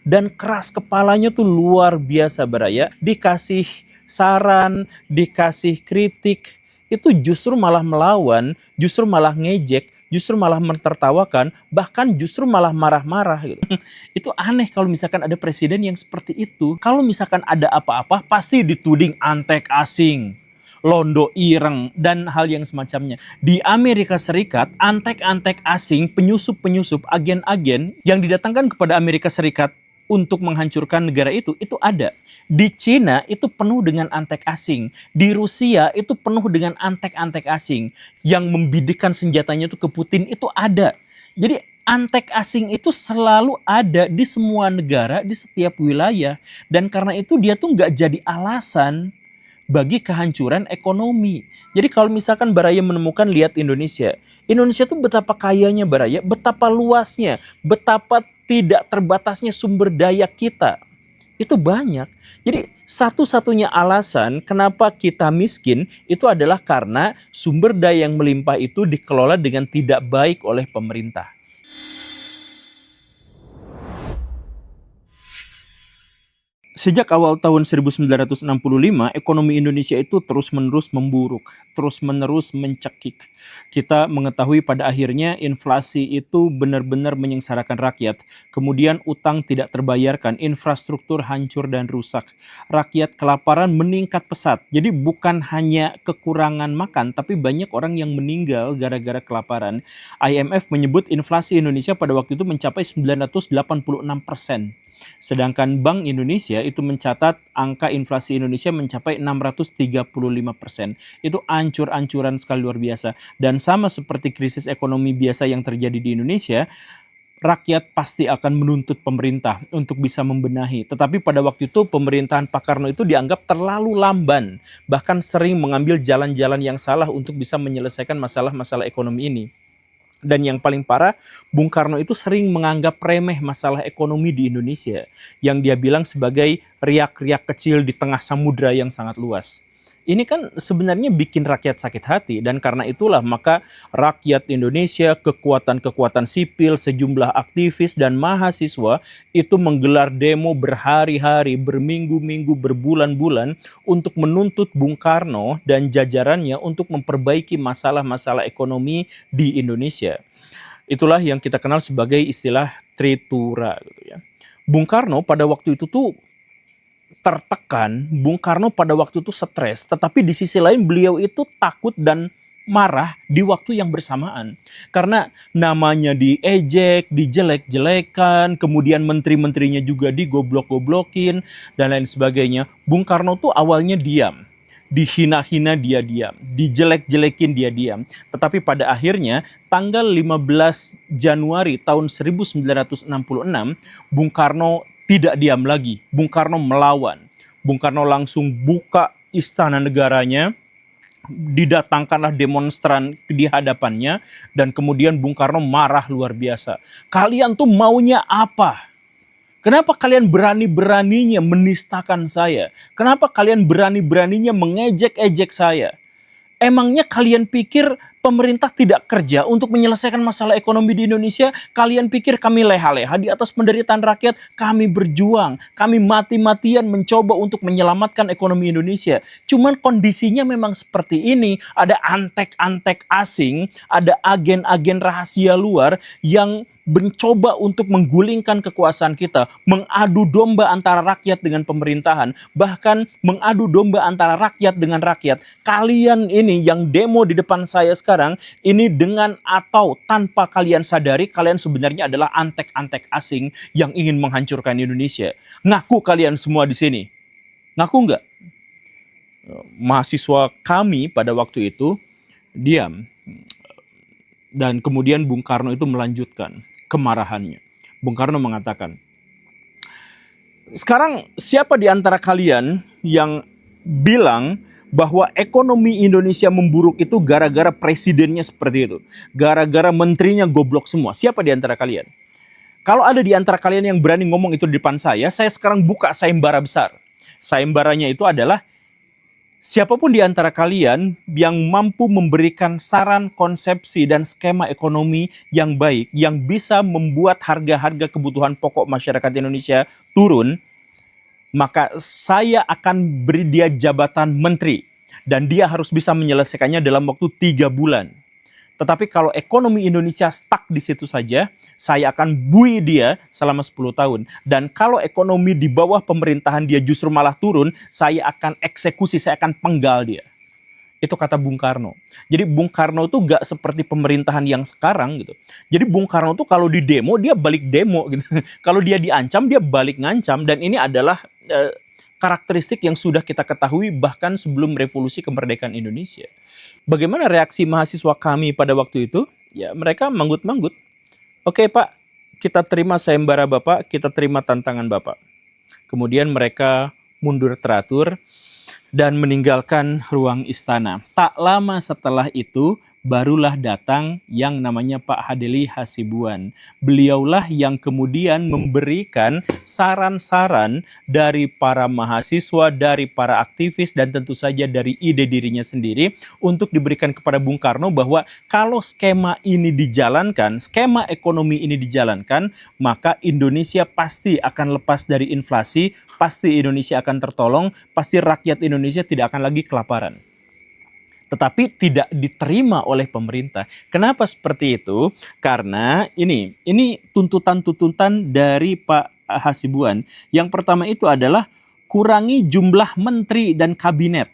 dan keras kepalanya tuh luar biasa Baraya. Dikasih saran, dikasih kritik, itu justru malah melawan, justru malah ngejek, justru malah mentertawakan, bahkan justru malah marah-marah gitu. Itu aneh kalau misalkan ada presiden yang seperti itu. Kalau misalkan ada apa-apa, pasti dituding antek asing, londo ireng, dan hal yang semacamnya. Di Amerika Serikat, antek-antek asing, penyusup-penyusup, agen-agen yang didatangkan kepada Amerika Serikat untuk menghancurkan negara itu ada. Di Cina itu penuh dengan antek asing. Di Rusia itu penuh dengan antek-antek asing. Yang membidikkan senjatanya itu ke Putin itu ada. Jadi antek asing itu selalu ada di semua negara, di setiap wilayah. Dan karena itu dia tuh nggak jadi alasan bagi kehancuran ekonomi. Jadi kalau misalkan Baraya menemukan, lihat Indonesia. Indonesia tuh betapa kayanya Baraya, betapa luasnya, betapa tidak terbatasnya sumber daya kita. Itu banyak. Jadi satu-satunya alasan kenapa kita miskin itu adalah karena sumber daya yang melimpah itu dikelola dengan tidak baik oleh pemerintah. Sejak awal tahun 1965, ekonomi Indonesia itu terus-menerus memburuk, terus-menerus mencekik. Kita mengetahui pada akhirnya inflasi itu benar-benar menyengsarakan rakyat. Kemudian utang tidak terbayarkan, infrastruktur hancur dan rusak. Rakyat kelaparan meningkat pesat. Jadi bukan hanya kekurangan makan, tapi banyak orang yang meninggal gara-gara kelaparan. IMF menyebut inflasi Indonesia pada waktu itu mencapai 986%. Sedangkan Bank Indonesia itu mencatat angka inflasi Indonesia mencapai 635%. Itu ancur-ancuran sekali, luar biasa. Dan sama seperti krisis ekonomi biasa yang terjadi di Indonesia, rakyat pasti akan menuntut pemerintah untuk bisa membenahi. Tetapi pada waktu itu pemerintahan Pak Karno itu dianggap terlalu lamban, bahkan sering mengambil jalan-jalan yang salah untuk bisa menyelesaikan masalah-masalah ekonomi ini. Dan yang paling parah, Bung Karno itu sering menganggap remeh masalah ekonomi di Indonesia, yang dia bilang sebagai riak-riak kecil di tengah samudra yang sangat luas. Ini kan sebenarnya bikin rakyat sakit hati, dan karena itulah maka rakyat Indonesia, kekuatan-kekuatan sipil, sejumlah aktivis dan mahasiswa itu menggelar demo berhari-hari, berminggu-minggu, berbulan-bulan untuk menuntut Bung Karno dan jajarannya untuk memperbaiki masalah-masalah ekonomi di Indonesia. Itulah yang kita kenal sebagai istilah Tritura gitu ya. Bung Karno pada waktu itu tuh tertekan, Bung Karno pada waktu itu stres, tetapi di sisi lain beliau itu takut dan marah di waktu yang bersamaan. Karena namanya diejek, dijelek-jelekan, kemudian menteri-menterinya juga digoblok-goblokin, dan lain sebagainya. Bung Karno tuh awalnya diam. Dihina-hina dia diam, dijelek-jelekin dia diam. Tetapi pada akhirnya tanggal 15 Januari tahun 1966, Bung Karno tidak diam lagi. Bung Karno melawan. Bung Karno langsung buka istana negaranya, didatangkanlah demonstran di hadapannya, dan kemudian Bung Karno marah luar biasa. Kalian tuh maunya apa? Kenapa kalian berani-beraninya menistakan saya? Kenapa kalian berani-beraninya mengejek-ejek saya? Emangnya kalian pikir pemerintah tidak kerja untuk menyelesaikan masalah ekonomi di Indonesia? Kalian pikir kami leha-leha di atas penderitaan rakyat? Kami berjuang, kami mati-matian mencoba untuk menyelamatkan ekonomi Indonesia. Cuman kondisinya memang seperti ini. Ada antek-antek asing, ada agen-agen rahasia luar yang mencoba untuk menggulingkan kekuasaan kita, mengadu domba antara rakyat dengan pemerintahan, bahkan mengadu domba antara rakyat dengan rakyat. Kalian ini yang demo di depan saya sekarang, ini dengan atau tanpa kalian sadari, kalian sebenarnya adalah antek-antek asing yang ingin menghancurkan Indonesia. Ngaku kalian semua di sini. Ngaku nggak? Mahasiswa kami pada waktu itu diam. Dan kemudian Bung Karno itu melanjutkan kemarahannya. Bung Karno mengatakan, sekarang siapa di antara kalian yang bilang bahwa ekonomi Indonesia memburuk itu gara-gara presidennya seperti itu, gara-gara menterinya goblok semua? Siapa di antara kalian? Kalau ada di antara kalian yang berani ngomong itu di depan saya sekarang buka sayembara besar. Sayembaranya itu adalah Siapapun di antara kalian yang mampu memberikan saran, konsepsi, dan skema ekonomi yang baik, yang bisa membuat harga-harga kebutuhan pokok masyarakat Indonesia turun, maka saya akan beri dia jabatan menteri. Dan dia harus bisa menyelesaikannya dalam waktu 3 bulan. Tetapi kalau ekonomi Indonesia stuck di situ saja, saya akan bui dia selama 10 tahun. Dan kalau ekonomi di bawah pemerintahan dia justru malah turun, saya akan eksekusi, saya akan penggal dia. Itu kata Bung Karno. Jadi Bung Karno itu gak seperti pemerintahan yang sekarang gitu. Jadi Bung Karno tuh kalau di demo, dia balik demo gitu. Kalau dia diancam, dia balik ngancam. Dan ini adalah karakteristik yang sudah kita ketahui bahkan sebelum revolusi kemerdekaan Indonesia. Bagaimana reaksi mahasiswa kami pada waktu itu? Ya, mereka manggut-manggut. Oke Pak, kita terima sayembara Bapak, kita terima tantangan Bapak. Kemudian mereka mundur teratur dan meninggalkan ruang istana. Tak lama setelah itu, barulah datang yang namanya Pak Hadeli Hasibuan. Beliaulah yang kemudian memberikan saran-saran dari para mahasiswa, dari para aktivis, dan tentu saja dari ide dirinya sendiri untuk diberikan kepada Bung Karno bahwa kalau skema ini dijalankan, skema ekonomi ini dijalankan, maka Indonesia pasti akan lepas dari inflasi, pasti Indonesia akan tertolong, pasti rakyat Indonesia tidak akan lagi kelaparan. Tetapi tidak diterima oleh pemerintah. Kenapa seperti itu? Karena ini tuntutan-tuntutan dari Pak Hasibuan. Yang pertama itu adalah kurangi jumlah menteri dan kabinet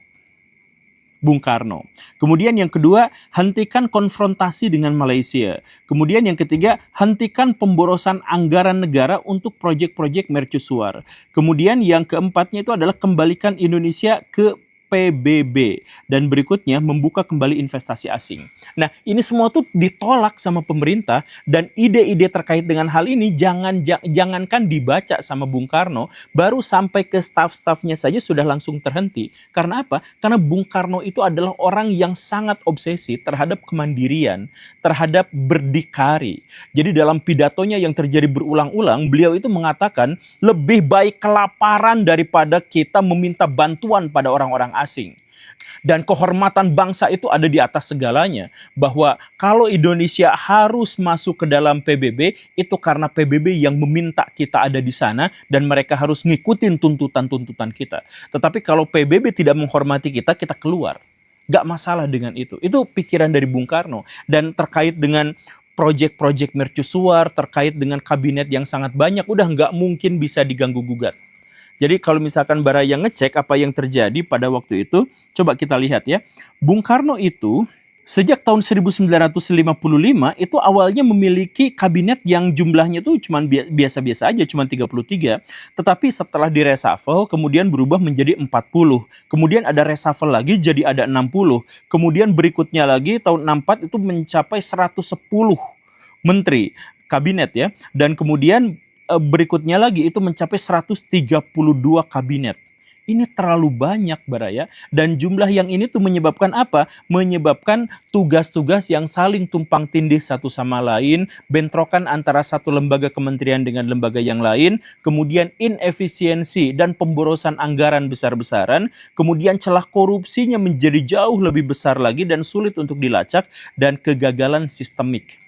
Bung Karno. Kemudian yang kedua, hentikan konfrontasi dengan Malaysia. Kemudian yang ketiga, hentikan pemborosan anggaran negara untuk proyek-proyek mercusuar. Kemudian yang keempatnya itu adalah kembalikan Indonesia ke PBB. Dan berikutnya membuka kembali investasi asing. Nah, ini semua tuh ditolak sama pemerintah dan ide-ide terkait dengan hal ini jangankan dibaca sama Bung Karno, baru sampai ke staf-stafnya saja sudah langsung terhenti. Karena apa? Karena Bung Karno itu adalah orang yang sangat obsesi terhadap kemandirian, terhadap berdikari. Jadi dalam pidatonya yang terjadi berulang-ulang, beliau itu mengatakan lebih baik kelaparan daripada kita meminta bantuan pada orang-orang asing. Dan kehormatan bangsa itu ada di atas segalanya. Bahwa kalau Indonesia harus masuk ke dalam PBB, itu karena PBB yang meminta kita ada di sana dan mereka harus ngikutin tuntutan-tuntutan kita. Tetapi kalau PBB tidak menghormati kita, kita keluar. Gak masalah dengan itu. Itu pikiran dari Bung Karno. Dan terkait dengan proyek-proyek mercusuar, terkait dengan kabinet yang sangat banyak, udah gak mungkin bisa diganggu-gugat. Jadi kalau misalkan Baraya ngecek apa yang terjadi pada waktu itu, coba kita lihat ya. Bung Karno itu sejak tahun 1955 itu awalnya memiliki kabinet yang jumlahnya tuh cuma biasa-biasa aja, cuma 33. Tetapi setelah direshuffle kemudian berubah menjadi 40. Kemudian ada reshuffle lagi jadi ada 60. Kemudian berikutnya lagi tahun 64 itu mencapai 110 menteri kabinet ya. Dan kemudian berikutnya lagi itu mencapai 132 kabinet. Ini terlalu banyak Baraya. Dan jumlah yang ini tuh menyebabkan apa? Menyebabkan tugas-tugas yang saling tumpang tindih satu sama lain, bentrokan antara satu lembaga kementerian dengan lembaga yang lain, kemudian inefisiensi dan pemborosan anggaran besar-besaran, kemudian celah korupsinya menjadi jauh lebih besar lagi dan sulit untuk dilacak, dan kegagalan sistemik.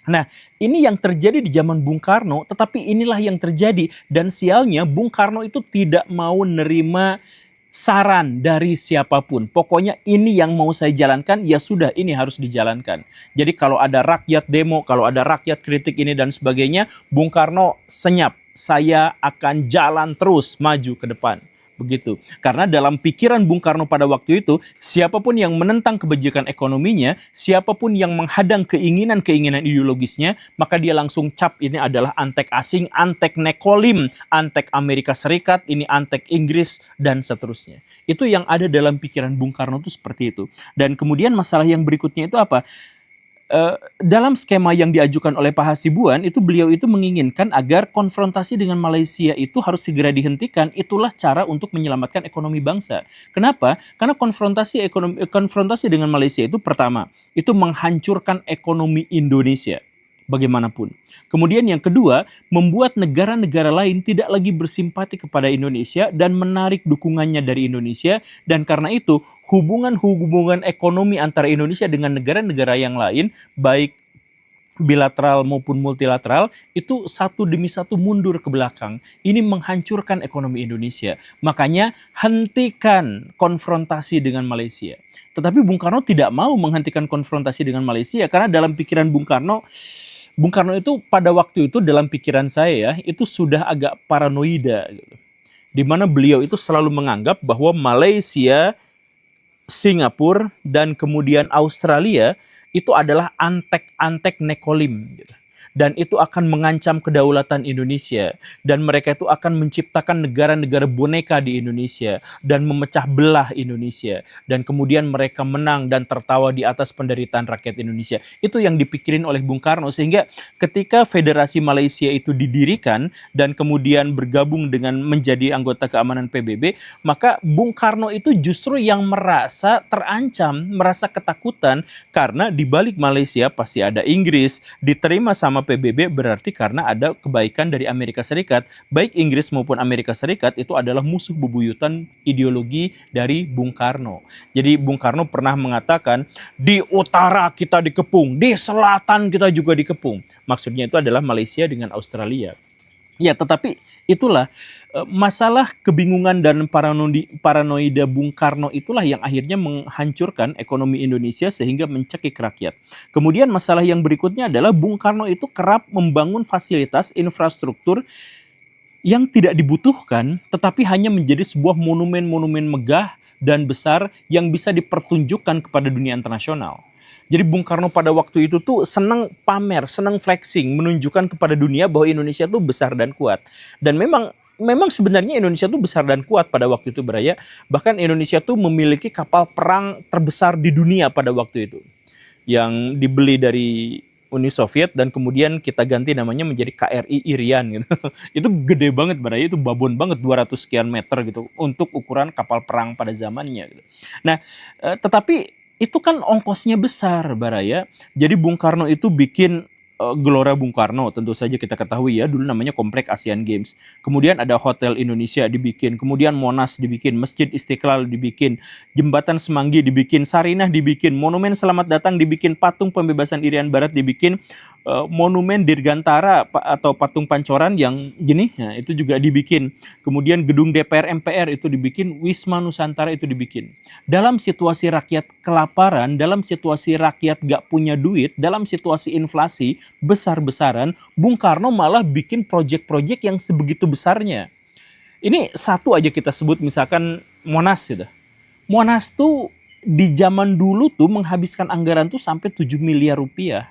Nah, ini yang terjadi di zaman Bung Karno, tetapi inilah yang terjadi. Dan sialnya Bung Karno itu tidak mau nerima saran dari siapapun. Pokoknya ini yang mau saya jalankan, ya sudah ini harus dijalankan. Jadi kalau ada rakyat demo, kalau ada rakyat kritik ini dan sebagainya, Bung Karno senyap. Saya akan jalan terus maju ke depan. Begitu. Karena dalam pikiran Bung Karno pada waktu itu, siapapun yang menentang kebijakan ekonominya, siapapun yang menghadang keinginan-keinginan ideologisnya, maka dia langsung cap ini adalah antek asing, antek nekolim, antek Amerika Serikat, ini antek Inggris, dan seterusnya. Itu yang ada dalam pikiran Bung Karno itu seperti itu. Dan kemudian masalah yang berikutnya itu apa? Dalam skema yang diajukan oleh Pak Hasibuan itu beliau itu menginginkan agar konfrontasi dengan Malaysia itu harus segera dihentikan. Itulah cara untuk menyelamatkan ekonomi bangsa. Kenapa? Karena konfrontasi dengan Malaysia itu pertama, itu menghancurkan ekonomi Indonesia. bagaimanapun. Kemudian yang kedua, membuat negara-negara lain tidak lagi bersimpati kepada Indonesia dan menarik dukungannya dari Indonesia, dan karena itu hubungan-hubungan ekonomi antara Indonesia dengan negara-negara yang lain, baik bilateral maupun multilateral, itu satu demi satu mundur ke belakang. Ini menghancurkan ekonomi Indonesia. Makanya hentikan konfrontasi dengan Malaysia. Tetapi Bung Karno tidak mau menghentikan konfrontasi dengan Malaysia karena dalam pikiran Bung Karno itu pada waktu itu dalam pikiran saya ya, itu sudah agak paranoida gitu. Di mana beliau itu selalu menganggap bahwa Malaysia, Singapura, dan kemudian Australia itu adalah antek-antek Nekolim gitu. Dan itu akan mengancam kedaulatan Indonesia. Dan mereka itu akan menciptakan negara-negara boneka di Indonesia. Dan memecah belah Indonesia. Dan kemudian mereka menang dan tertawa di atas penderitaan rakyat Indonesia. Itu yang dipikirin oleh Bung Karno. Sehingga ketika Federasi Malaysia itu didirikan dan kemudian bergabung dengan menjadi anggota keamanan PBB, maka Bung Karno itu justru yang merasa terancam, merasa ketakutan. Karena di balik Malaysia pasti ada Inggris, diterima sama PBB berarti karena ada kebaikan dari Amerika Serikat. Baik Inggris maupun Amerika Serikat itu adalah musuh bebuyutan ideologi dari Bung Karno. Jadi Bung Karno pernah mengatakan, di utara kita dikepung, di selatan kita juga dikepung. Maksudnya itu adalah Malaysia dengan Australia. Ya, tetapi itulah masalah kebingungan dan paranoida Bung Karno itulah yang akhirnya menghancurkan ekonomi Indonesia sehingga mencekik rakyat. Kemudian masalah yang berikutnya adalah Bung Karno itu kerap membangun fasilitas infrastruktur yang tidak dibutuhkan tetapi hanya menjadi sebuah monumen-monumen megah dan besar yang bisa dipertunjukkan kepada dunia internasional. Jadi Bung Karno pada waktu itu tuh senang pamer, senang flexing, menunjukkan kepada dunia bahwa Indonesia tuh besar dan kuat. Dan memang sebenarnya Indonesia tuh besar dan kuat pada waktu itu, Braya. Bahkan Indonesia tuh memiliki kapal perang terbesar di dunia pada waktu itu. Yang dibeli dari Uni Soviet dan kemudian kita ganti namanya menjadi KRI Irian gitu. Itu gede banget, Braya, itu babon banget, 200 sekian meter gitu untuk ukuran kapal perang pada zamannya gitu. Nah, tetapi itu kan ongkosnya besar, Baraya. Jadi Bung Karno itu bikin Gelora Bung Karno, tentu saja kita ketahui ya, dulu namanya Komplek Asian Games. Kemudian ada Hotel Indonesia dibikin, kemudian Monas dibikin, Masjid Istiqlal dibikin, Jembatan Semanggi dibikin, Sarinah dibikin, Monumen Selamat Datang dibikin, Patung Pembebasan Irian Barat dibikin, Monumen Dirgantara atau Patung Pancoran yang gini, nah, itu juga dibikin. Kemudian Gedung DPR MPR itu dibikin, Wisma Nusantara itu dibikin. Dalam situasi rakyat kelaparan, dalam situasi rakyat gak punya duit, dalam situasi inflasi besar-besaran, Bung Karno malah bikin proyek-proyek yang sebegitu besarnya. Ini satu aja kita sebut misalkan Monas gitu. Monas tuh di zaman dulu tuh menghabiskan anggaran tuh sampai 7 miliar rupiah.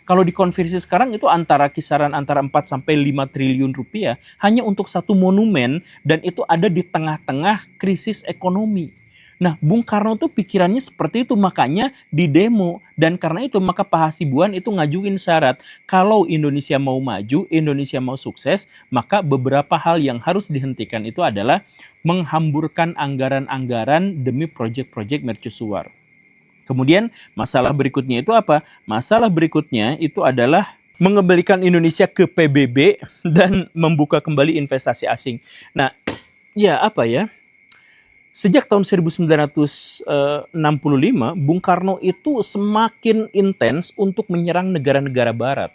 Kalau dikonversi sekarang itu kisaran antara 4 sampai 5 triliun rupiah hanya untuk satu monumen, dan itu ada di tengah-tengah krisis ekonomi. Nah, Bung Karno tuh pikirannya seperti itu, makanya di demo. Dan karena itu maka Pak Hasibuan itu ngajuin syarat. Kalau Indonesia mau maju, Indonesia mau sukses, maka beberapa hal yang harus dihentikan itu adalah menghamburkan anggaran-anggaran demi proyek-proyek mercusuar. Kemudian masalah berikutnya itu apa? Masalah berikutnya itu adalah mengembalikan Indonesia ke PBB dan membuka kembali investasi asing. Nah, ya apa ya? Sejak tahun 1965, Bung Karno itu semakin intens untuk menyerang negara-negara barat.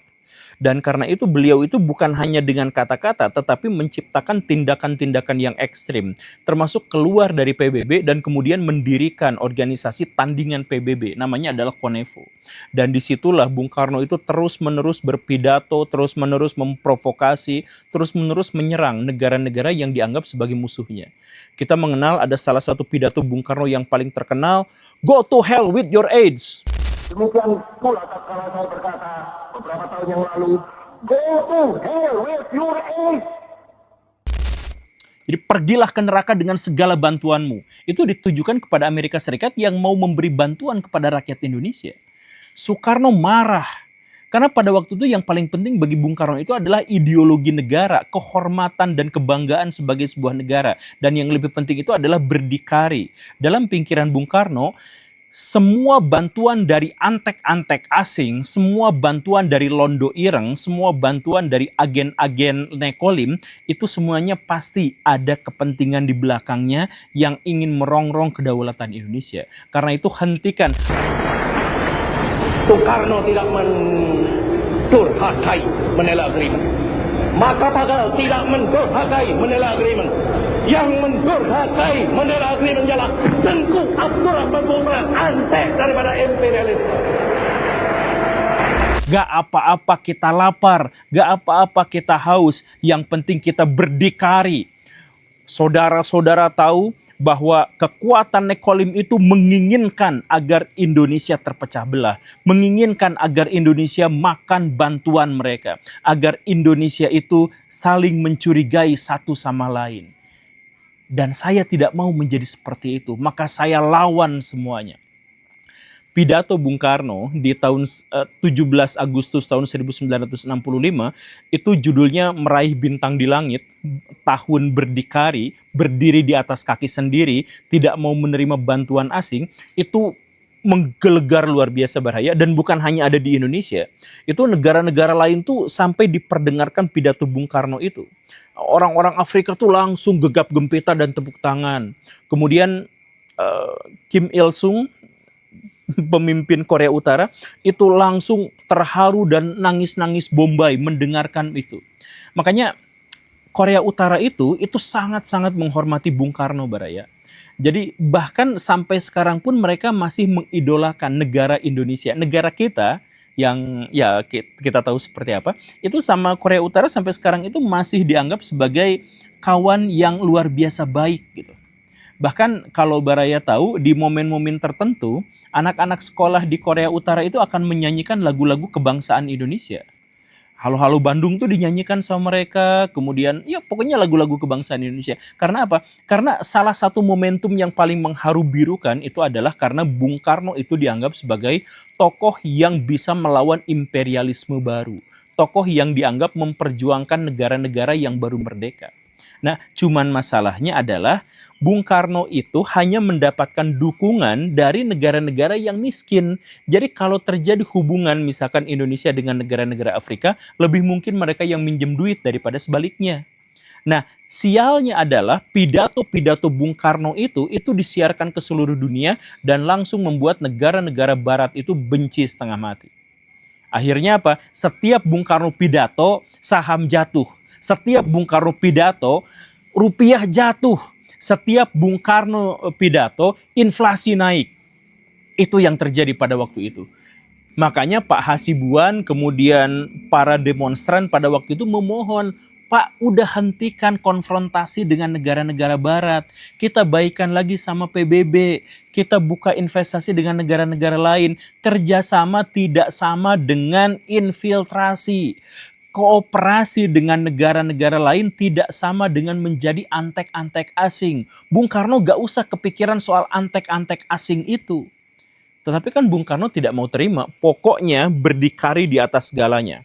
Dan karena itu beliau itu bukan hanya dengan kata-kata, tetapi menciptakan tindakan-tindakan yang ekstrim. Termasuk keluar dari PBB dan kemudian mendirikan organisasi tandingan PBB. Namanya adalah Konevo. Dan disitulah Bung Karno itu terus-menerus berpidato, terus-menerus memprovokasi, terus-menerus menyerang negara-negara yang dianggap sebagai musuhnya. Kita mengenal ada salah satu pidato Bung Karno yang paling terkenal, "Go to hell with your AIDS." Demikian pula tatkala saya berkata beberapa tahun yang lalu, "Go to hell with your AIDS." Jadi pergilah ke neraka dengan segala bantuanmu. Itu ditujukan kepada Amerika Serikat yang mau memberi bantuan kepada rakyat Indonesia. Soekarno marah. Karena pada waktu itu yang paling penting bagi Bung Karno itu adalah ideologi negara, kehormatan dan kebanggaan sebagai sebuah negara. Dan yang lebih penting itu adalah berdikari. Dalam pikiran Bung Karno, semua bantuan dari antek-antek asing, semua bantuan dari Londo Ireng, semua bantuan dari agen-agen Nekolim, itu semuanya pasti ada kepentingan di belakangnya yang ingin merongrong kedaulatan Indonesia. Karena itu hentikan. Soekarno tidak mendurhakai Manila Agreement. Maka Pagal tidak mendurhakai Manila Agreement. Yang mendurhakai Manila Agreement ialah Tengku Abdul Rahman Bumrah, antek daripada imperialis. Gak apa-apa kita lapar, gak apa-apa kita haus, yang penting kita berdikari. Saudara-saudara tahu bahwa kekuatan Nekolim itu menginginkan agar Indonesia terpecah belah, menginginkan agar Indonesia makan bantuan mereka, agar Indonesia itu saling mencurigai satu sama lain. Dan saya tidak mau menjadi seperti itu, maka saya lawan semuanya. Pidato Bung Karno di tahun 17 Agustus tahun 1965 itu judulnya Meraih Bintang di Langit, tahun berdikari, berdiri di atas kaki sendiri, tidak mau menerima bantuan asing, itu menggelegar luar biasa bahaya. Dan bukan hanya ada di Indonesia, itu negara-negara lain tuh sampai diperdengarkan pidato Bung Karno itu. Orang-orang Afrika tuh langsung gegap gempita dan tepuk tangan. Kemudian Kim Il Sung, pemimpin Korea Utara, itu langsung terharu dan nangis-nangis bombay mendengarkan itu. Makanya Korea Utara itu sangat-sangat menghormati Bung Karno Baraya. Jadi bahkan sampai sekarang pun mereka masih mengidolakan negara Indonesia, negara kita yang ya kita tahu seperti apa. Itu sama Korea Utara sampai sekarang itu masih dianggap sebagai kawan yang luar biasa baik gitu. Bahkan kalau Baraya tahu, di momen-momen tertentu, anak-anak sekolah di Korea Utara itu akan menyanyikan lagu-lagu kebangsaan Indonesia. Halo-halo Bandung tuh dinyanyikan sama mereka, kemudian ya pokoknya lagu-lagu kebangsaan Indonesia. Karena apa? Karena salah satu momentum yang paling mengharu birukan itu adalah karena Bung Karno itu dianggap sebagai tokoh yang bisa melawan imperialisme baru. Tokoh yang dianggap memperjuangkan negara-negara yang baru merdeka. Nah, cuman masalahnya adalah Bung Karno itu hanya mendapatkan dukungan dari negara-negara yang miskin. Jadi kalau terjadi hubungan misalkan Indonesia dengan negara-negara Afrika, lebih mungkin mereka yang minjem duit daripada sebaliknya. Nah, sialnya adalah pidato-pidato Bung Karno itu disiarkan ke seluruh dunia dan langsung membuat negara-negara barat itu benci setengah mati. Akhirnya apa? Setiap Bung Karno pidato, saham jatuh. Setiap Bung Karno pidato, rupiah jatuh. Setiap Bung Karno pidato, inflasi naik. Itu yang terjadi pada waktu itu. Makanya Pak Hasibuan, kemudian para demonstran pada waktu itu memohon, Pak, udah hentikan konfrontasi dengan negara-negara barat. Kita baikan lagi sama PBB. Kita buka investasi dengan negara-negara lain. Kerjasama tidak sama dengan infiltrasi. Kooperasi dengan negara-negara lain tidak sama dengan menjadi antek-antek asing. Bung Karno gak usah kepikiran soal antek-antek asing itu. Tetapi kan Bung Karno tidak mau terima. Pokoknya berdikari di atas segalanya.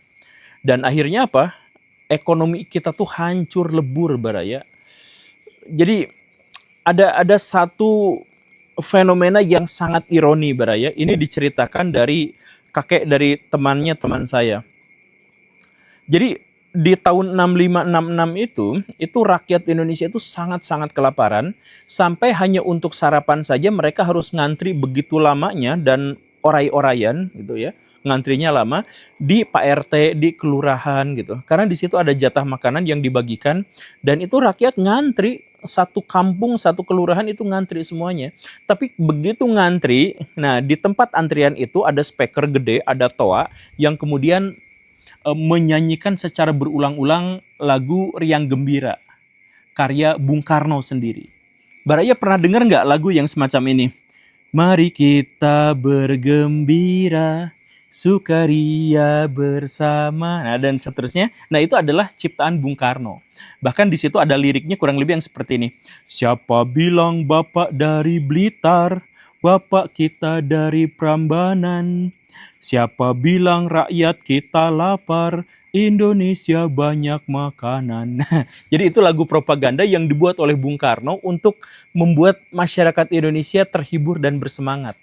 Dan akhirnya apa? Ekonomi kita tuh hancur lebur Baraya. Jadi ada satu fenomena yang sangat ironi Baraya. Ini diceritakan dari kakek dari teman saya. Jadi di tahun 6566 itu rakyat Indonesia itu sangat-sangat kelaparan, sampai hanya untuk sarapan saja mereka harus ngantri begitu lamanya dan oray-orayan gitu ya. Ngantrinya lama di Pak RT, di kelurahan gitu. Karena di situ ada jatah makanan yang dibagikan dan itu rakyat ngantri, satu kampung, satu kelurahan itu ngantri semuanya. Tapi begitu ngantri, nah di tempat antrian itu ada speaker gede, ada toa yang kemudian menyanyikan secara berulang-ulang lagu Riang Gembira, karya Bung Karno sendiri. Baraya pernah dengar nggak lagu yang semacam ini? Mari kita bergembira, sukaria bersama, nah dan seterusnya. Nah itu adalah ciptaan Bung Karno. Bahkan di situ ada liriknya kurang lebih yang seperti ini. Siapa bilang Bapak dari Blitar, Bapak kita dari Prambanan. Siapa bilang rakyat kita lapar, Indonesia banyak makanan. Jadi itu lagu propaganda yang dibuat oleh Bung Karno untuk membuat masyarakat Indonesia terhibur dan bersemangat.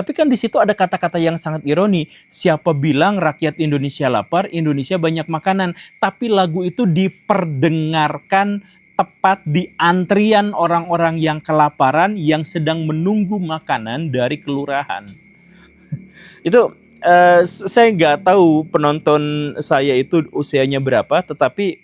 Tapi kan di situ ada kata-kata yang sangat ironi. Siapa bilang rakyat Indonesia lapar, Indonesia banyak makanan. Tapi lagu itu diperdengarkan tepat di antrian orang-orang yang kelaparan yang sedang menunggu makanan dari kelurahan. Itu saya nggak tahu penonton saya itu usianya berapa, tetapi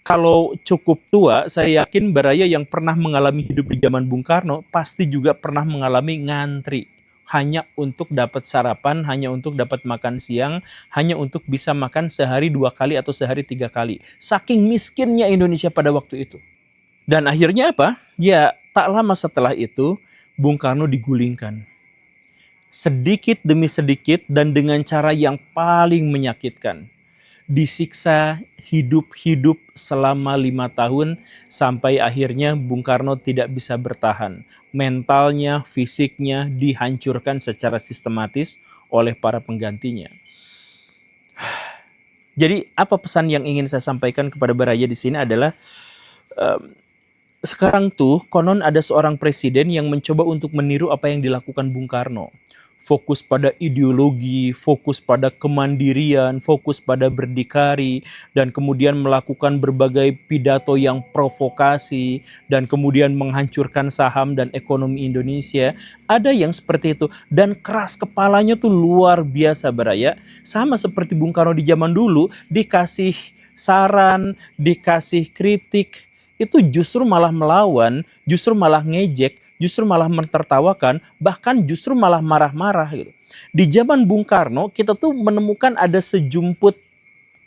kalau cukup tua, saya yakin Baraya yang pernah mengalami hidup di zaman Bung Karno pasti juga pernah mengalami ngantri hanya untuk dapat sarapan, hanya untuk dapat makan siang, hanya untuk bisa makan sehari 2 kali atau sehari 3 kali. Saking miskinnya Indonesia pada waktu itu. Dan akhirnya apa? Ya, tak lama setelah itu Bung Karno digulingkan. Sedikit demi sedikit dan dengan cara yang paling menyakitkan. Disiksa hidup-hidup selama 5 tahun sampai akhirnya Bung Karno tidak bisa bertahan. Mentalnya, fisiknya dihancurkan secara sistematis oleh para penggantinya. Jadi apa pesan yang ingin saya sampaikan kepada Baraya di sini adalah sekarang tuh konon ada seorang presiden yang mencoba untuk meniru apa yang dilakukan Bung Karno. Fokus pada ideologi, fokus pada kemandirian, fokus pada berdikari, dan kemudian melakukan berbagai pidato yang provokasi, dan kemudian menghancurkan saham dan ekonomi Indonesia. Ada yang seperti itu, dan keras kepalanya tuh luar biasa Baraya. Sama seperti Bung Karno di zaman dulu, dikasih saran, dikasih kritik, itu justru malah melawan, justru malah ngejek, justru malah mentertawakan, bahkan justru malah marah-marah gitu. Di zaman Bung Karno kita tuh menemukan ada sejumput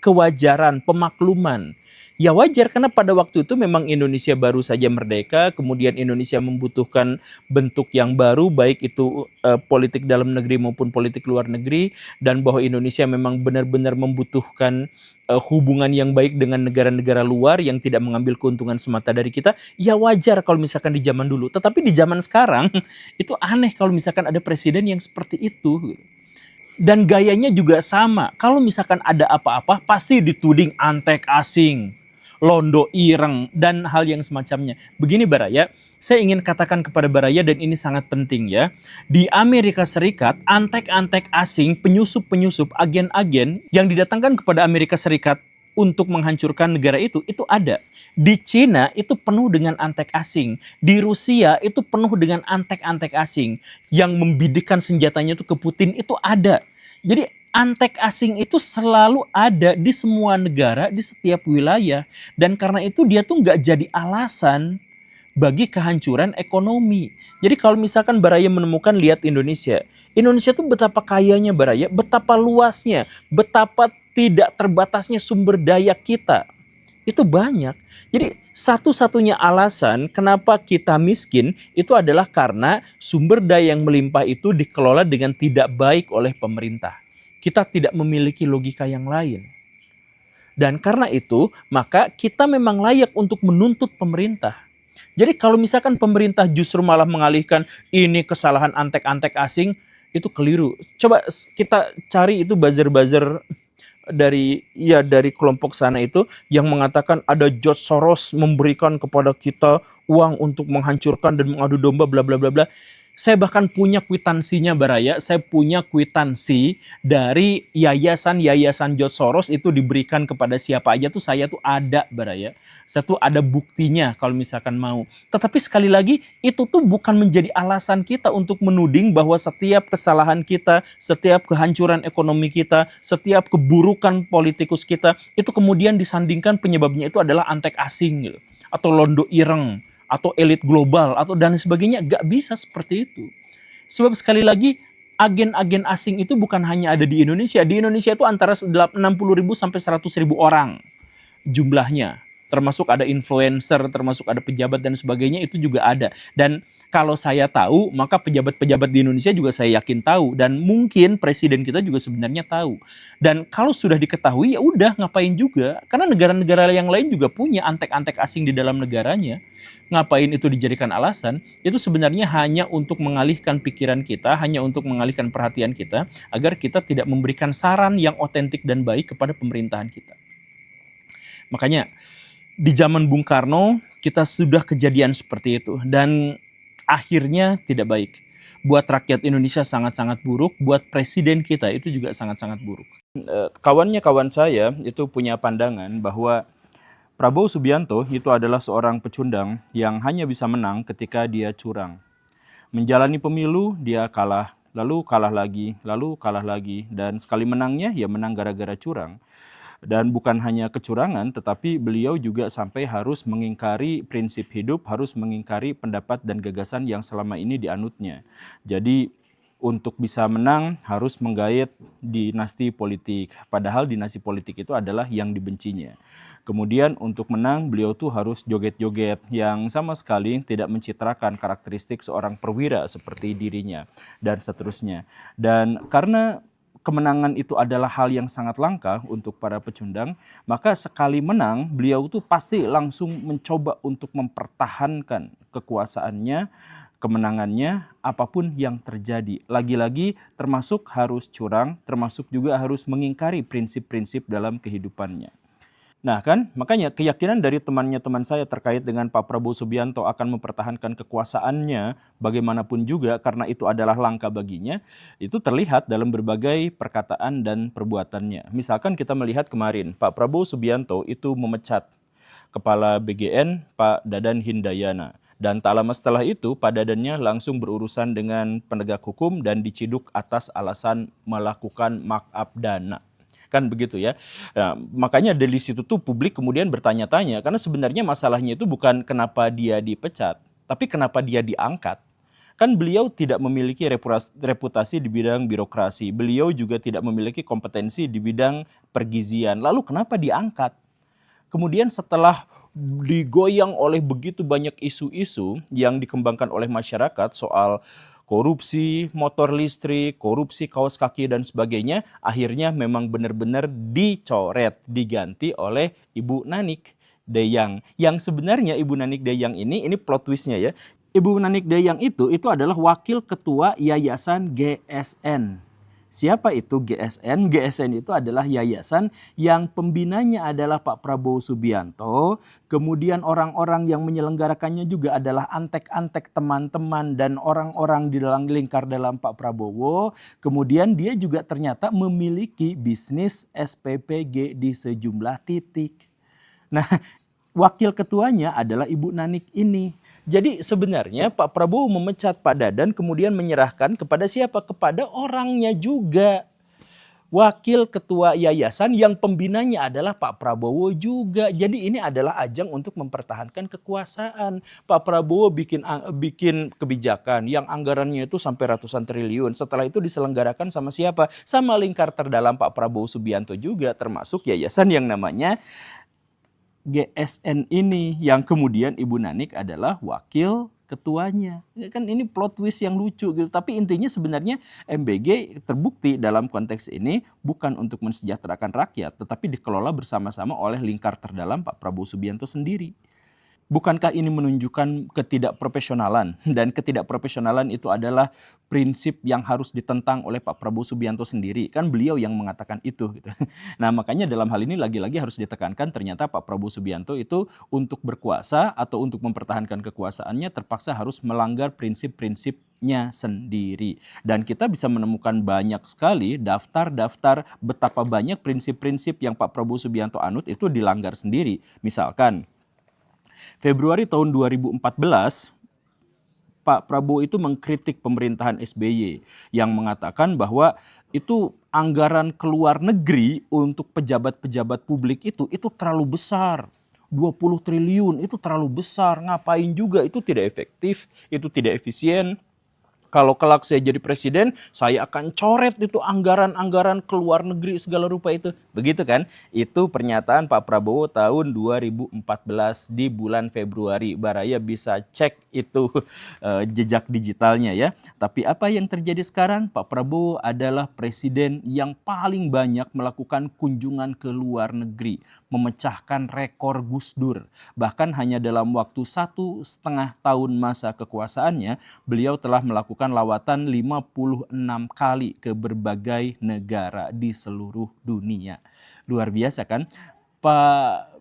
kewajaran, pemakluman. Ya wajar karena pada waktu itu memang Indonesia baru saja merdeka, kemudian Indonesia membutuhkan bentuk yang baru, baik itu politik dalam negeri maupun politik luar negeri, dan bahwa Indonesia memang benar-benar membutuhkan hubungan yang baik dengan negara-negara luar yang tidak mengambil keuntungan semata dari kita. Ya wajar kalau misalkan di zaman dulu, tetapi di zaman sekarang itu aneh kalau misalkan ada presiden yang seperti itu. Dan gayanya juga sama. Kalau misalkan ada apa-apa pasti dituding antek asing, londo ireng, dan hal yang semacamnya. Begini Baraya, saya ingin katakan kepada Baraya dan ini sangat penting ya. Di Amerika Serikat, antek-antek asing, penyusup-penyusup, agen-agen yang didatangkan kepada Amerika Serikat untuk menghancurkan negara itu ada. Di Cina itu penuh dengan antek asing. Di Rusia itu penuh dengan antek-antek asing. Yang membidikkan senjatanya itu ke Putin itu ada. Jadi antek asing itu selalu ada di semua negara, di setiap wilayah. Dan karena itu dia tuh nggak jadi alasan bagi kehancuran ekonomi. Jadi kalau misalkan Baraya menemukan, lihat Indonesia. Indonesia tuh betapa kayanya Baraya, betapa luasnya, betapa tidak terbatasnya sumber daya kita. Itu banyak. Jadi satu-satunya alasan kenapa kita miskin itu adalah karena sumber daya yang melimpah itu dikelola dengan tidak baik oleh pemerintah. Kita tidak memiliki logika yang lain. Dan karena itu, maka kita memang layak untuk menuntut pemerintah. Jadi kalau misalkan pemerintah justru malah mengalihkan ini kesalahan antek-antek asing, itu keliru. Coba kita cari itu buzzer-buzzer dari kelompok sana itu yang mengatakan ada George Soros memberikan kepada kita uang untuk menghancurkan dan mengadu domba bla bla bla bla. Saya bahkan punya kwitansinya Baraya, saya punya kwitansi dari yayasan George Soros itu diberikan kepada siapa aja tuh saya tuh ada Baraya. Saya tuh ada buktinya kalau misalkan mau. Tetapi sekali lagi itu tuh bukan menjadi alasan kita untuk menuding bahwa setiap kesalahan kita, setiap kehancuran ekonomi kita, setiap keburukan politikus kita itu kemudian disandingkan penyebabnya itu adalah antek asing gitu, atau londo ireng, atau elit global, atau dan sebagainya. Gak bisa seperti itu. Sebab sekali lagi, agen-agen asing itu bukan hanya ada di Indonesia. Di Indonesia itu antara 60.000 sampai 100.000 orang jumlahnya. Termasuk ada influencer, termasuk ada pejabat dan sebagainya, itu juga ada. Dan kalau saya tahu, maka pejabat-pejabat di Indonesia juga saya yakin tahu. Dan mungkin presiden kita juga sebenarnya tahu. Dan kalau sudah diketahui, ya udah ngapain juga. Karena negara-negara yang lain juga punya antek-antek asing di dalam negaranya. Ngapain itu dijadikan alasan? Itu sebenarnya hanya untuk mengalihkan pikiran kita, hanya untuk mengalihkan perhatian kita, agar kita tidak memberikan saran yang otentik dan baik kepada pemerintahan kita. Makanya, di zaman Bung Karno, kita sudah kejadian seperti itu. Dan akhirnya tidak baik. buat rakyat Indonesia sangat-sangat buruk, buat presiden kita itu juga sangat-sangat buruk. Kawannya kawan saya itu punya pandangan bahwa Prabowo Subianto itu adalah seorang pecundang yang hanya bisa menang ketika dia curang. Menjalani pemilu dia kalah, lalu kalah lagi, dan sekali menangnya ya menang gara-gara curang. Dan bukan hanya kecurangan, tetapi beliau juga sampai harus mengingkari prinsip hidup, harus mengingkari pendapat dan gagasan yang selama ini dianutnya. Jadi untuk bisa menang harus menggait dinasti politik, padahal dinasti politik itu adalah yang dibencinya. Kemudian untuk menang beliau tuh harus joget-joget yang sama sekali tidak mencitrakan karakteristik seorang perwira seperti dirinya dan seterusnya. Dan karena kemenangan itu adalah hal yang sangat langka untuk para pecundang, maka sekali menang beliau tuh pasti langsung mencoba untuk mempertahankan kekuasaannya, kemenangannya, apapun yang terjadi. Lagi-lagi termasuk harus curang, termasuk juga harus mengingkari prinsip-prinsip dalam kehidupannya. Nah kan, makanya keyakinan dari teman saya terkait dengan Pak Prabowo Subianto akan mempertahankan kekuasaannya bagaimanapun juga karena itu adalah langka baginya, itu terlihat dalam berbagai perkataan dan perbuatannya. Misalkan kita melihat kemarin, Pak Prabowo Subianto itu memecat Kepala BGN Pak Dadan Hindayana. Dan tak lama setelah itu, Pak Dadannya langsung berurusan dengan penegak hukum dan diciduk atas alasan melakukan markup dana. Kan begitu ya. Nah, makanya dari situ tuh publik kemudian bertanya-tanya karena sebenarnya masalahnya itu bukan kenapa dia dipecat, tapi kenapa dia diangkat. Kan beliau tidak memiliki reputasi di bidang birokrasi. Beliau juga tidak memiliki kompetensi di bidang pergizian. Lalu kenapa diangkat? Kemudian setelah digoyang oleh begitu banyak isu-isu yang dikembangkan oleh masyarakat soal korupsi motor listrik, korupsi kaos kaki dan sebagainya, akhirnya memang benar-benar dicoret, diganti oleh Ibu Nanik Deyang. Yang sebenarnya Ibu Nanik Deyang ini plot twistnya ya. Ibu Nanik Deyang itu adalah wakil ketua Yayasan GSN. Siapa itu GSN? GSN itu adalah yayasan yang pembinanya adalah Pak Prabowo Subianto. Kemudian orang-orang yang menyelenggarakannya juga adalah antek-antek teman-teman dan orang-orang di dalam lingkar dalam Pak Prabowo. Kemudian dia juga ternyata memiliki bisnis SPPG di sejumlah titik. Nah, wakil ketuanya adalah Ibu Nanik ini. Jadi sebenarnya Pak Prabowo memecat Pak Dadan kemudian menyerahkan kepada siapa? Kepada orangnya juga. Wakil ketua yayasan yang pembinanya adalah Pak Prabowo juga. Jadi ini adalah ajang untuk mempertahankan kekuasaan. Pak Prabowo bikin kebijakan yang anggarannya itu sampai ratusan triliun. Setelah itu diselenggarakan sama siapa? Sama lingkar terdalam Pak Prabowo Subianto juga, termasuk yayasan yang namanya GSN ini, yang kemudian Ibu Nanik adalah wakil ketuanya. Ya kan ini plot twist yang lucu gitu. Tapi intinya sebenarnya MBG terbukti dalam konteks ini bukan untuk mensejahterakan rakyat, tetapi dikelola bersama-sama oleh lingkar terdalam Pak Prabowo Subianto sendiri. Bukankah ini menunjukkan ketidakprofesionalan? Dan ketidakprofesionalan itu adalah prinsip yang harus ditentang oleh Pak Prabowo Subianto sendiri. Kan beliau yang mengatakan itu. Gitu. Nah makanya dalam hal ini lagi-lagi harus ditekankan ternyata Pak Prabowo Subianto itu untuk berkuasa atau untuk mempertahankan kekuasaannya terpaksa harus melanggar prinsip-prinsipnya sendiri. Dan kita bisa menemukan banyak sekali daftar-daftar betapa banyak prinsip-prinsip yang Pak Prabowo Subianto anut itu dilanggar sendiri. Misalkan, Februari tahun 2014, Pak Prabowo itu mengkritik pemerintahan SBY yang mengatakan bahwa itu anggaran ke luar negeri untuk pejabat-pejabat publik itu terlalu besar. 20 triliun itu terlalu besar, ngapain juga, itu tidak efektif, itu tidak efisien. Kalau kelak saya jadi presiden, saya akan coret itu anggaran-anggaran ke luar negeri segala rupa itu. Begitu kan? Itu pernyataan Pak Prabowo tahun 2014 di bulan Februari. Baraya bisa cek itu jejak digitalnya ya. Tapi apa yang terjadi sekarang? Pak Prabowo adalah presiden yang paling banyak melakukan kunjungan ke luar negeri. Memecahkan rekor Gus Dur. Bahkan hanya dalam waktu 1,5 tahun masa kekuasaannya, beliau telah melakukan lawatan 56 kali ke berbagai negara di seluruh dunia. Luar biasa kan? Pak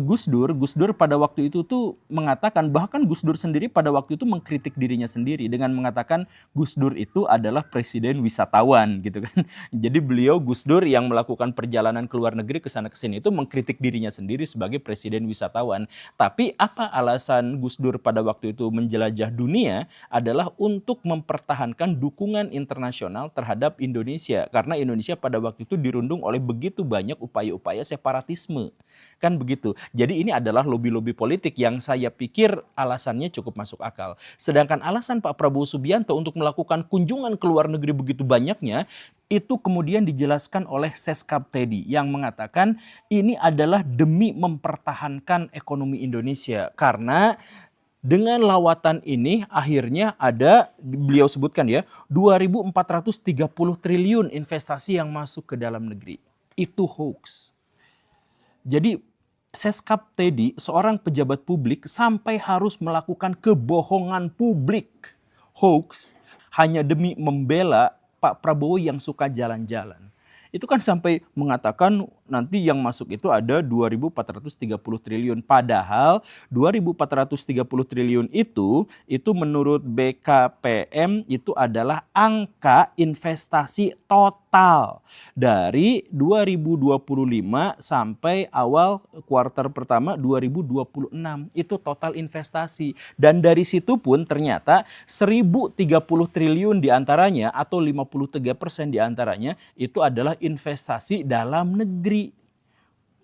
Gus Dur pada waktu itu tuh mengatakan, bahkan Gus Dur sendiri pada waktu itu mengkritik dirinya sendiri dengan mengatakan Gus Dur itu adalah presiden wisatawan gitu kan. Jadi beliau Gus Dur yang melakukan perjalanan ke luar negeri ke sana ke sini itu mengkritik dirinya sendiri sebagai presiden wisatawan. Tapi apa alasan Gus Dur pada waktu itu menjelajah dunia adalah untuk mempertahankan dukungan internasional terhadap Indonesia karena Indonesia pada waktu itu dirundung oleh begitu banyak upaya-upaya separatisme. Kan begitu. Jadi ini adalah lobi-lobi politik yang saya pikir alasannya cukup masuk akal. Sedangkan alasan Pak Prabowo Subianto untuk melakukan kunjungan ke luar negeri begitu banyaknya, itu kemudian dijelaskan oleh Seskap Teddy yang mengatakan ini adalah demi mempertahankan ekonomi Indonesia. Karena dengan lawatan ini akhirnya ada, beliau sebutkan ya, 2.430 triliun investasi yang masuk ke dalam negeri. Itu hoax. Jadi Seskap Teddy, seorang pejabat publik, sampai harus melakukan kebohongan publik, hoax, hanya demi membela Pak Prabowo yang suka jalan-jalan. Itu kan sampai mengatakan nanti yang masuk itu ada 2.430 triliun. Padahal 2.430 triliun itu menurut BKPM itu adalah angka investasi total dari 2025 sampai awal kuartal pertama 2026. Itu total investasi. Dan dari situ pun ternyata 1.030 triliun diantaranya atau 53% diantaranya itu adalah investasi dalam negeri.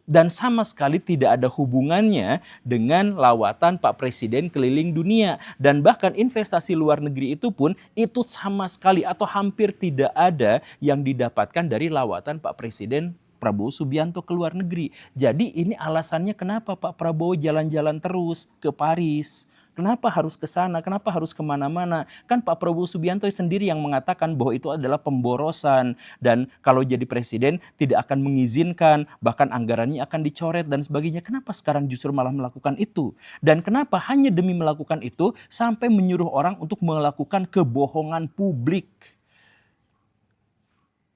Dan sama sekali tidak ada hubungannya dengan lawatan Pak Presiden keliling dunia. Dan bahkan investasi luar negeri itu pun itu sama sekali atau hampir tidak ada yang didapatkan dari lawatan Pak Presiden Prabowo Subianto ke luar negeri. Jadi ini alasannya kenapa Pak Prabowo jalan-jalan terus ke Paris. Kenapa harus ke sana? Kenapa harus kemana-mana? Kan Pak Prabowo Subianto sendiri yang mengatakan bahwa itu adalah pemborosan. Dan kalau jadi presiden tidak akan mengizinkan, bahkan anggarannya akan dicoret dan sebagainya. Kenapa sekarang justru malah melakukan itu? Dan kenapa hanya demi melakukan itu sampai menyuruh orang untuk melakukan kebohongan publik?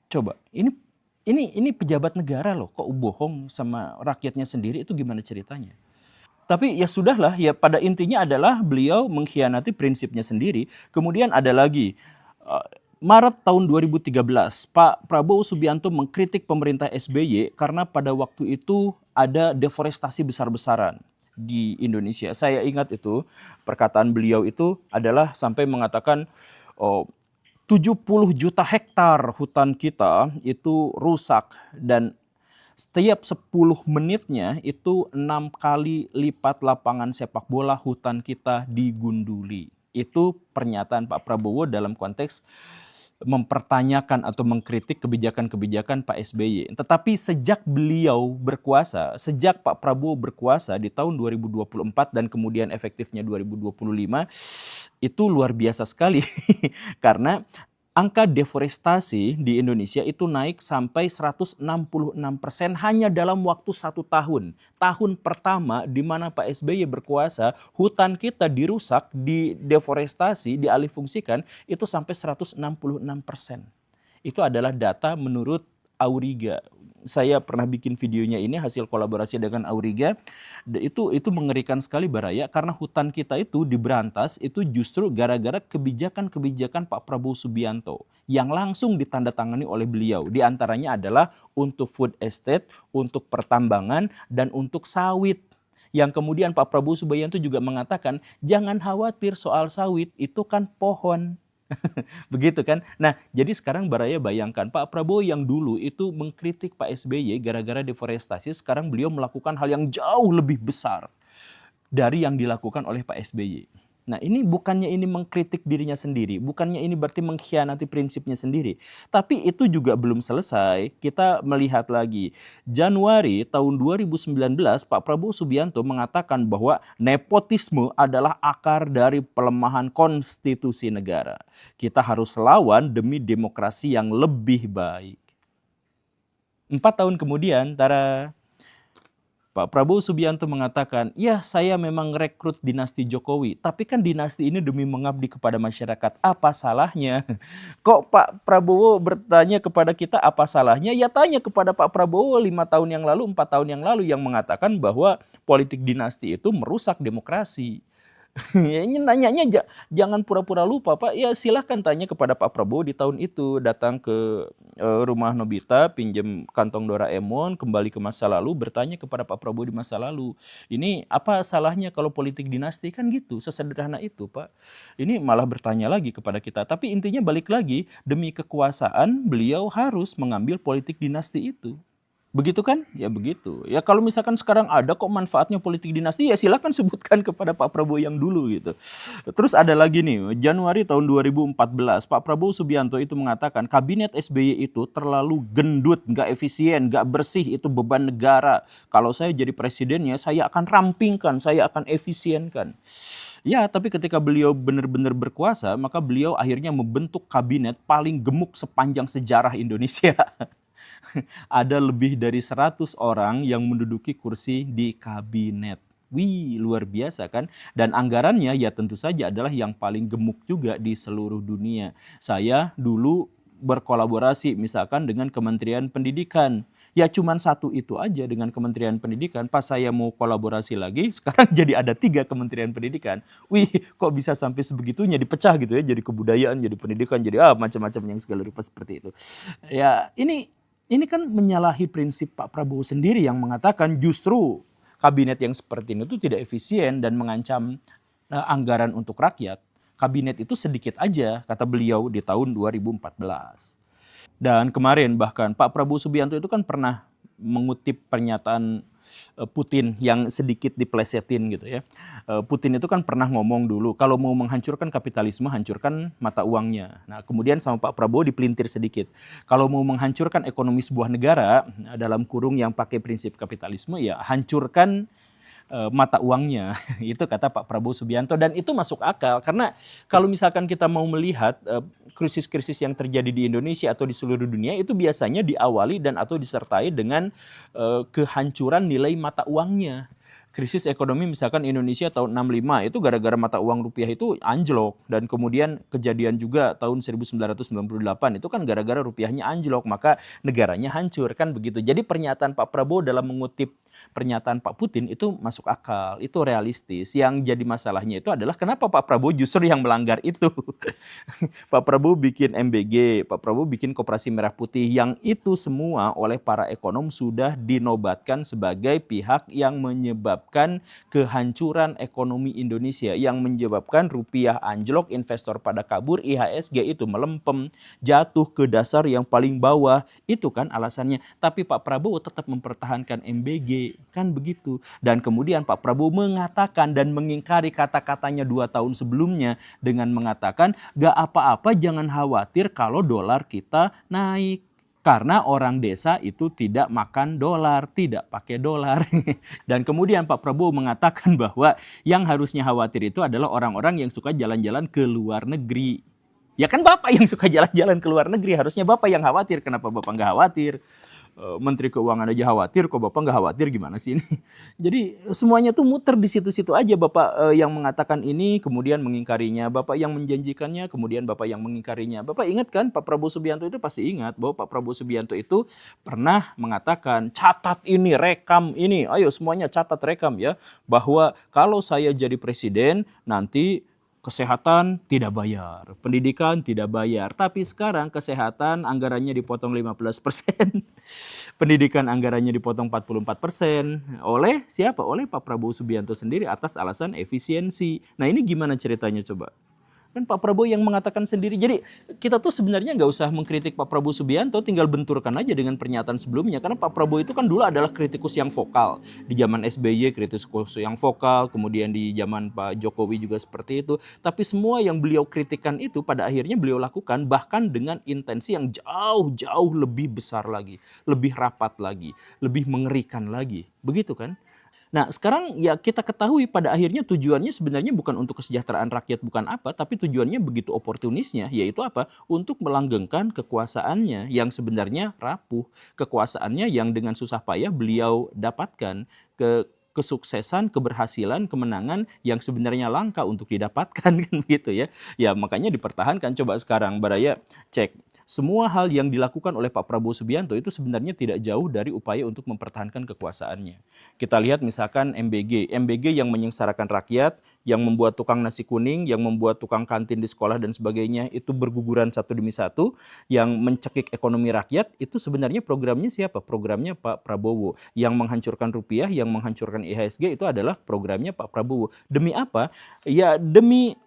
Coba, ini pejabat negara loh, kok bohong sama rakyatnya sendiri, itu gimana ceritanya? Tapi ya sudahlah, ya pada intinya adalah beliau mengkhianati prinsipnya sendiri. Kemudian ada lagi, Maret tahun 2013, Pak Prabowo Subianto mengkritik pemerintah SBY karena pada waktu itu ada deforestasi besar-besaran di Indonesia. Saya ingat itu, perkataan beliau itu adalah sampai mengatakan 70 juta hektar hutan kita itu rusak dan setiap 10 menitnya itu 6 kali lipat lapangan sepak bola hutan kita digunduli. Itu pernyataan Pak Prabowo dalam konteks mempertanyakan atau mengkritik kebijakan-kebijakan Pak SBY. Tetapi sejak beliau berkuasa, sejak Pak Prabowo berkuasa di tahun 2024 dan kemudian efektifnya 2025, itu luar biasa sekali. Karena angka deforestasi di Indonesia itu naik sampai 166% hanya dalam waktu 1 tahun. Tahun pertama di mana Pak SBY berkuasa, hutan kita dirusak, dideforestasi, dialihfungsikan itu sampai 166%. Itu adalah data menurut Auriga. Saya pernah bikin videonya ini hasil kolaborasi dengan Auriga. Itu mengerikan sekali Baraya karena hutan kita itu diberantas itu justru gara-gara kebijakan-kebijakan Pak Prabowo Subianto yang langsung ditandatangani oleh beliau. Di antaranya adalah untuk food estate, untuk pertambangan dan untuk sawit. Yang kemudian Pak Prabowo Subianto juga mengatakan jangan khawatir soal sawit, itu kan pohon. Begitu kan? Nah, jadi sekarang Baraya bayangkan Pak Prabowo yang dulu itu mengkritik Pak SBY gara-gara deforestasi, sekarang beliau melakukan hal yang jauh lebih besar dari yang dilakukan oleh Pak SBY. Nah, ini bukannya ini mengkritik dirinya sendiri, bukannya ini berarti mengkhianati prinsipnya sendiri. Tapi itu juga belum selesai. Kita melihat lagi. Januari tahun 2019, Pak Prabowo Subianto mengatakan bahwa nepotisme adalah akar dari pelemahan konstitusi negara. Kita harus lawan demi demokrasi yang lebih baik. 4 tahun kemudian, Pak Prabowo Subianto mengatakan, ya saya memang rekrut dinasti Jokowi, tapi kan dinasti ini demi mengabdi kepada masyarakat. Apa salahnya? Kok Pak Prabowo bertanya kepada kita apa salahnya? Ya tanya kepada Pak Prabowo 5 tahun yang lalu, 4 tahun yang lalu yang mengatakan bahwa politik dinasti itu merusak demokrasi. Ya, ini nanyanya jangan pura-pura lupa Pak. Ya silahkan tanya kepada Pak Prabowo di tahun itu. Datang ke rumah Nobita, pinjam kantong Doraemon, kembali ke masa lalu, bertanya kepada Pak Prabowo di masa lalu. Ini apa salahnya kalau politik dinasti kan gitu, sesederhana itu Pak. Ini malah bertanya lagi kepada kita. Tapi intinya balik lagi, demi kekuasaan beliau harus mengambil politik dinasti itu. Begitu kan? Ya begitu. Ya kalau misalkan sekarang ada kok manfaatnya politik dinasti, ya silakan sebutkan kepada Pak Prabowo yang dulu gitu. Terus ada lagi nih, Januari tahun 2014, Pak Prabowo Subianto itu mengatakan kabinet SBY itu terlalu gendut, nggak efisien, nggak bersih, itu beban negara. Kalau saya jadi presidennya, saya akan rampingkan, saya akan efisienkan. Ya, tapi ketika beliau benar-benar berkuasa, maka beliau akhirnya membentuk kabinet paling gemuk sepanjang sejarah Indonesia. Ada lebih dari 100 orang yang menduduki kursi di kabinet. Wih, luar biasa kan? Dan anggarannya ya tentu saja adalah yang paling gemuk juga di seluruh dunia. Saya dulu berkolaborasi misalkan dengan Kementerian Pendidikan. Ya cuman satu itu aja dengan Kementerian Pendidikan. Pas saya mau kolaborasi lagi, sekarang jadi ada 3 Kementerian Pendidikan. Wih, kok bisa sampai sebegitunya dipecah gitu ya. Jadi kebudayaan, jadi pendidikan, jadi macam-macam yang segala rupa seperti itu. Ya ini kan menyalahi prinsip Pak Prabowo sendiri yang mengatakan justru kabinet yang seperti ini itu tidak efisien dan mengancam anggaran untuk rakyat. Kabinet itu sedikit aja, kata beliau di tahun 2014. Dan kemarin bahkan Pak Prabowo Subianto itu kan pernah mengutip pernyataan Putin yang sedikit diplesetin gitu ya. Putin itu kan pernah ngomong dulu, kalau mau menghancurkan kapitalisme, hancurkan mata uangnya. Nah kemudian sama Pak Prabowo dipelintir sedikit. Kalau mau menghancurkan ekonomi sebuah negara, dalam kurung yang pakai prinsip kapitalisme, ya hancurkan mata uangnya. Itu kata Pak Prabowo Subianto dan itu masuk akal karena kalau misalkan kita mau melihat krisis-krisis yang terjadi di Indonesia atau di seluruh dunia itu biasanya diawali dan atau disertai dengan kehancuran nilai mata uangnya. Krisis ekonomi misalkan Indonesia tahun 65 itu gara-gara mata uang rupiah itu anjlok dan kemudian kejadian juga tahun 1998 itu kan gara-gara rupiahnya anjlok maka negaranya hancur kan begitu. Jadi pernyataan Pak Prabowo dalam mengutip pernyataan Pak Putin itu masuk akal, itu realistis. Yang jadi masalahnya itu adalah kenapa Pak Prabowo justru yang melanggar itu. Pak Prabowo bikin MBG, Pak Prabowo bikin Koperasi Merah Putih yang itu semua oleh para ekonom sudah dinobatkan sebagai pihak yang menyebabkan kehancuran ekonomi Indonesia, yang menyebabkan rupiah anjlok, investor pada kabur, IHSG itu melempem, jatuh ke dasar yang paling bawah. Itu kan alasannya. Tapi Pak Prabowo tetap mempertahankan MBG. Kan begitu. Dan kemudian Pak Prabowo mengatakan dan mengingkari kata-katanya 2 tahun sebelumnya dengan mengatakan gak apa-apa jangan khawatir kalau dolar kita naik. Karena orang desa itu tidak makan dolar, tidak pakai dolar. Dan kemudian Pak Prabowo mengatakan bahwa yang harusnya khawatir itu adalah orang-orang yang suka jalan-jalan ke luar negeri. Ya kan Bapak yang suka jalan-jalan ke luar negeri, harusnya Bapak yang khawatir. Kenapa Bapak nggak khawatir? Menteri Keuangan aja khawatir, kok Bapak nggak khawatir gimana sih ini? Jadi semuanya tuh muter di situ-situ aja. Bapak yang mengatakan ini, kemudian mengingkarinya. Bapak yang menjanjikannya, kemudian Bapak yang mengingkarinya. Bapak ingat kan Pak Prabowo Subianto itu pasti ingat bahwa Pak Prabowo Subianto itu pernah mengatakan, catat ini, rekam ini. Ayo semuanya catat, rekam ya. Bahwa kalau saya jadi presiden, nanti kesehatan tidak bayar, pendidikan tidak bayar. Tapi sekarang kesehatan anggarannya dipotong 15%, pendidikan anggarannya dipotong 44%. Oleh siapa? Oleh Pak Prabowo Subianto sendiri atas alasan efisiensi. Nah ini gimana ceritanya coba? Kan Pak Prabowo yang mengatakan sendiri. Jadi kita tuh sebenarnya nggak usah mengkritik Pak Prabowo Subianto, tinggal benturkan aja dengan pernyataan sebelumnya. Karena Pak Prabowo itu kan dulu adalah kritikus yang vokal. Di zaman SBY kritikus yang vokal, kemudian di zaman Pak Jokowi juga seperti itu. Tapi semua yang beliau kritikan itu pada akhirnya beliau lakukan bahkan dengan intensi yang jauh-jauh lebih besar lagi. Lebih rapat lagi, lebih mengerikan lagi. Begitu kan? Nah, sekarang ya kita ketahui pada akhirnya tujuannya sebenarnya bukan untuk kesejahteraan rakyat, bukan apa, tapi tujuannya begitu oportunisnya, yaitu apa? Untuk melanggengkan kekuasaannya yang sebenarnya rapuh, kekuasaannya yang dengan susah payah beliau dapatkan, kesuksesan, keberhasilan, kemenangan yang sebenarnya langka untuk didapatkan kan gitu ya. Ya makanya dipertahankan. Coba sekarang Baraya cek semua hal yang dilakukan oleh Pak Prabowo Subianto itu sebenarnya tidak jauh dari upaya untuk mempertahankan kekuasaannya. Kita lihat misalkan MBG yang menyengsarakan rakyat, yang membuat tukang nasi kuning, yang membuat tukang kantin di sekolah dan sebagainya itu berguguran satu demi satu, yang mencekik ekonomi rakyat itu sebenarnya programnya siapa? Programnya Pak Prabowo. Yang menghancurkan rupiah, yang menghancurkan IHSG itu adalah programnya Pak Prabowo. Demi apa? Ya demi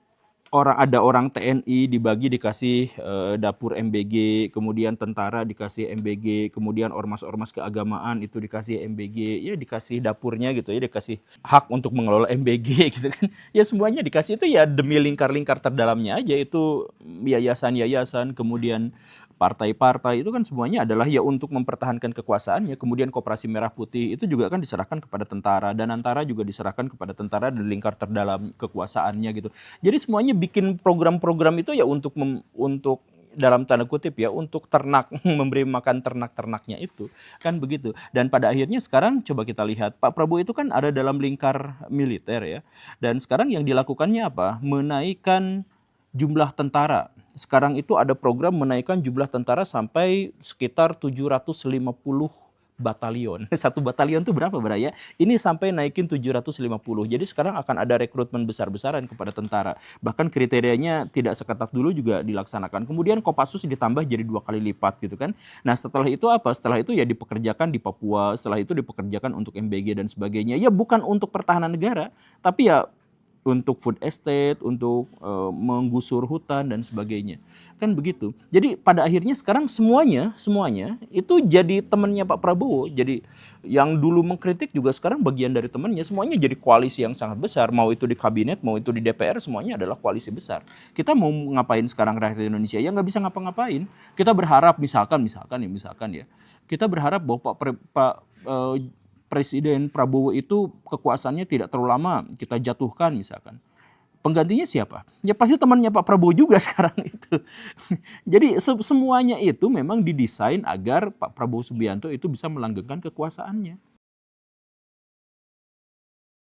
ada orang TNI dibagi dikasih dapur MBG, kemudian tentara dikasih MBG, kemudian ormas-ormas keagamaan itu dikasih MBG, ya dikasih dapurnya gitu ya, dikasih hak untuk mengelola MBG gitu kan. Ya semuanya dikasih itu ya demi lingkar-lingkar terdalamnya aja, itu yayasan-yayasan, kemudian partai-partai itu kan semuanya adalah ya untuk mempertahankan kekuasaannya. Kemudian Koperasi Merah Putih itu juga kan diserahkan kepada tentara, dan Antara juga diserahkan kepada tentara dan lingkar terdalam kekuasaannya gitu. Jadi semuanya bikin program-program itu ya untuk dalam tanda kutip ya untuk ternak, memberi makan ternak-ternaknya itu kan begitu. Dan pada akhirnya sekarang coba kita lihat Pak Prabowo itu kan ada dalam lingkar militer ya, dan sekarang yang dilakukannya apa? Menaikkan jumlah tentara. Sekarang itu ada program menaikkan jumlah tentara sampai sekitar 750 batalion. Satu batalion itu berapa Baraya? Ini sampai naikin 750. Jadi sekarang akan ada rekrutmen besar-besaran kepada tentara. Bahkan kriterianya tidak seketat dulu juga dilaksanakan. Kemudian Kopassus ditambah jadi 2 kali lipat gitu kan. Nah setelah itu apa? Setelah itu ya dipekerjakan di Papua, setelah itu dipekerjakan untuk MBG dan sebagainya. Ya bukan untuk pertahanan negara, tapi ya untuk food estate, untuk menggusur hutan dan sebagainya. Kan begitu. Jadi pada akhirnya sekarang semuanya itu jadi temannya Pak Prabowo. Jadi yang dulu mengkritik juga sekarang bagian dari temannya. Semuanya jadi koalisi yang sangat besar. Mau itu di kabinet, mau itu di DPR, semuanya adalah koalisi besar. Kita mau ngapain sekarang rakyat Indonesia? Ya nggak bisa ngapa-ngapain. Kita berharap misalkan ya. Kita berharap bahwa Presiden Prabowo itu kekuasaannya tidak terlalu lama kita jatuhkan misalkan. Penggantinya siapa? Ya pasti temannya Pak Prabowo juga sekarang itu. Jadi semuanya itu memang didesain agar Pak Prabowo Subianto itu bisa melanggengkan kekuasaannya.